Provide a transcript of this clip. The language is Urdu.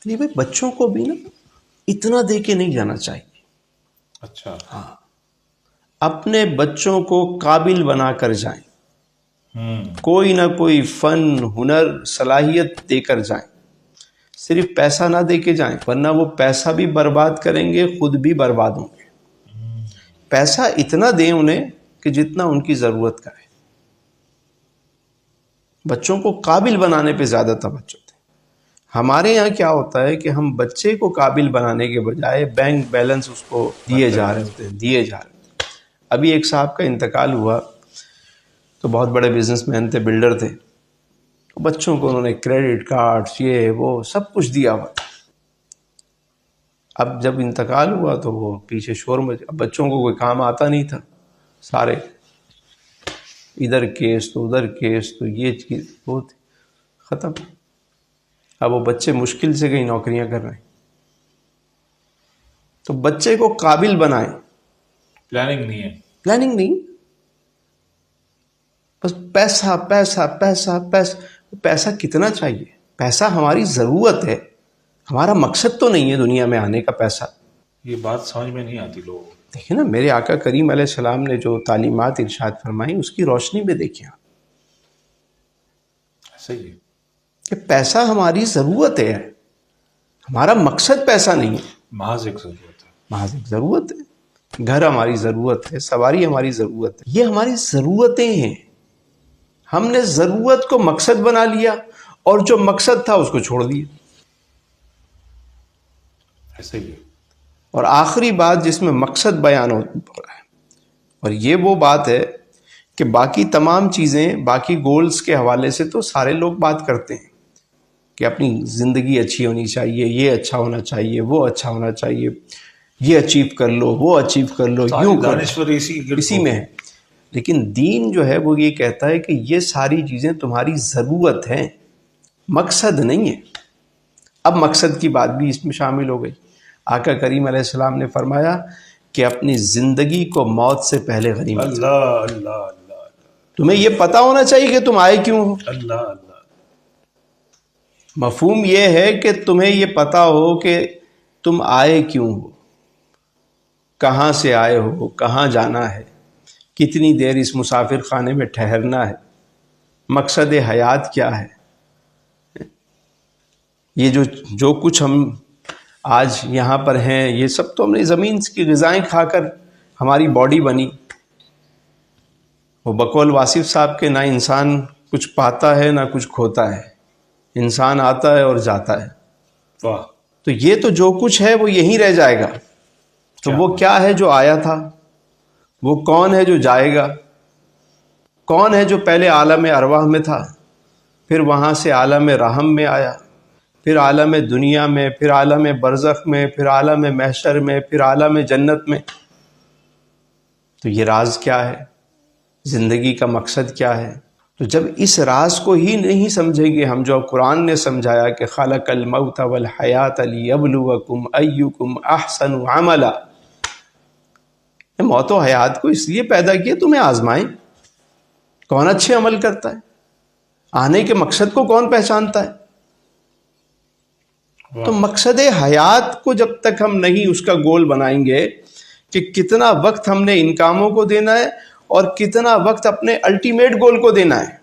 نہیں بھائی، بچوں کو بھی نا اتنا دے کے نہیں جانا چاہیے. اچھا. ہاں، اپنے بچوں کو قابل بنا کر جائیں، کوئی نہ کوئی فن، ہنر، صلاحیت دے کر جائیں. صرف پیسہ نہ دے کے جائیں، ورنہ وہ پیسہ بھی برباد کریں گے، خود بھی برباد ہوں گے. پیسہ اتنا دیں انہیں کہ جتنا ان کی ضرورت کا ہے. بچوں کو قابل بنانے پہ زیادہ توجہ دیں. ہمارے یہاں کیا ہوتا ہے کہ ہم بچے کو قابل بنانے کے بجائے بینک بیلنس اس کو دیے جا رہے ہوتے ہیں. ابھی ایک صاحب کا انتقال ہوا تو بہت بڑے بزنس مین تھے، بلڈر تھے. بچوں کو انہوں نے کریڈٹ کارڈ، یہ وہ سب کچھ دیا ہوا تھا. اب جب انتقال ہوا تو وہ پیچھے شور مچ، اب بچوں کو کوئی کام آتا نہیں تھا، سارے ادھر کیس تو ادھر کیس تو یہ چیز بہت ختم. اب وہ بچے مشکل سے کہیں نوکریاں کر رہے ہیں. تو بچے کو قابل بنائیں. پلاننگ نہیں ہے، پلاننگ نہیں، بس پیسہ پیسہ پیسہ پیسہ. پیسہ کتنا چاہیے؟ پیسہ ہماری ضرورت ہے، ہمارا مقصد تو نہیں ہے دنیا میں آنے کا پیسا. یہ بات سمجھ میں نہیں آتی لوگوں کو. دیکھیں نا، میرے آقا کریم علیہ السلام نے جو تعلیمات ارشاد فرمائی اس کی روشنی میں دیکھیں آپ صحیح ہے. کہ پیسہ ہماری ضرورت ہے، ہمارا مقصد پیسہ نہیں ہے، محض ایک ضرورت ہے. محض ایک ضرورت ہے. گھر ہماری ضرورت ہے، سواری ہماری ضرورت ہے، یہ ہماری ضرورتیں ہیں. ہم نے ضرورت کو مقصد بنا لیا اور جو مقصد تھا اس کو چھوڑ دیا. ایسا ہی ہے. اور آخری بات جس میں مقصد بیان ہو رہا ہے، اور یہ وہ بات ہے کہ باقی تمام چیزیں، باقی گولز کے حوالے سے تو سارے لوگ بات کرتے ہیں کہ اپنی زندگی اچھی ہونی چاہیے، یہ اچھا ہونا چاہیے، وہ اچھا ہونا چاہیے، یہ اچیو کر لو، وہ اچیو کر لو، یوں کر لو، اسی میں ہے. لیکن دین جو ہے وہ یہ کہتا ہے کہ یہ ساری چیزیں تمہاری ضرورت ہیں، مقصد نہیں ہے. اب مقصد کی بات بھی اس میں شامل ہو گئی. آقا کریم علیہ السلام نے فرمایا کہ اپنی زندگی کو موت سے پہلے غنیمت. اللہ اللہ اللہ. تمہیں یہ پتا ہونا چاہیے کہ تم آئے کیوں ہو. اللہ اللہ. مفہوم یہ ہے کہ تمہیں یہ پتا ہو کہ تم آئے کیوں ہو، کہاں سے آئے ہو، کہاں جانا ہے، کتنی دیر اس مسافر خانے میں ٹھہرنا ہے، مقصد حیات کیا ہے. یہ جو کچھ ہم آج یہاں پر ہیں، یہ سب تو ہم نے زمین کی غذائیں کھا کر ہماری باڈی بنی. وہ بقول واصف صاحب کے، نہ انسان کچھ پاتا ہے نہ کچھ کھوتا ہے، انسان آتا ہے اور جاتا ہے. واہ. تو یہ تو جو کچھ ہے وہ یہیں رہ جائے گا. تو وہ کیا ہے جو آیا تھا، وہ کون ہے جو جائے گا، کون ہے جو پہلے عالم ارواح میں تھا، پھر وہاں سے عالم رحم میں آیا، پھر عالم دنیا میں، پھر عالم برزخ میں، پھر عالم محشر میں، پھر عالم جنت میں. تو یہ راز کیا ہے، زندگی کا مقصد کیا ہے. تو جب اس راز کو ہی نہیں سمجھیں گے ہم، جو قرآن نے سمجھایا کہ خلق الموت والحیات لیبلوکم ایکم احسن عملا، موت و حیات کو اس لیے پیدا کیا تمہیں آزمائیں کون اچھے عمل کرتا ہے. آنے کے مقصد کو کون پہچانتا ہے. تو مقصد حیات کو جب تک ہم نہیں اس کا گول بنائیں گے کہ کتنا وقت ہم نے ان کاموں کو دینا ہے اور کتنا وقت اپنے الٹیمیٹ گول کو دینا ہے،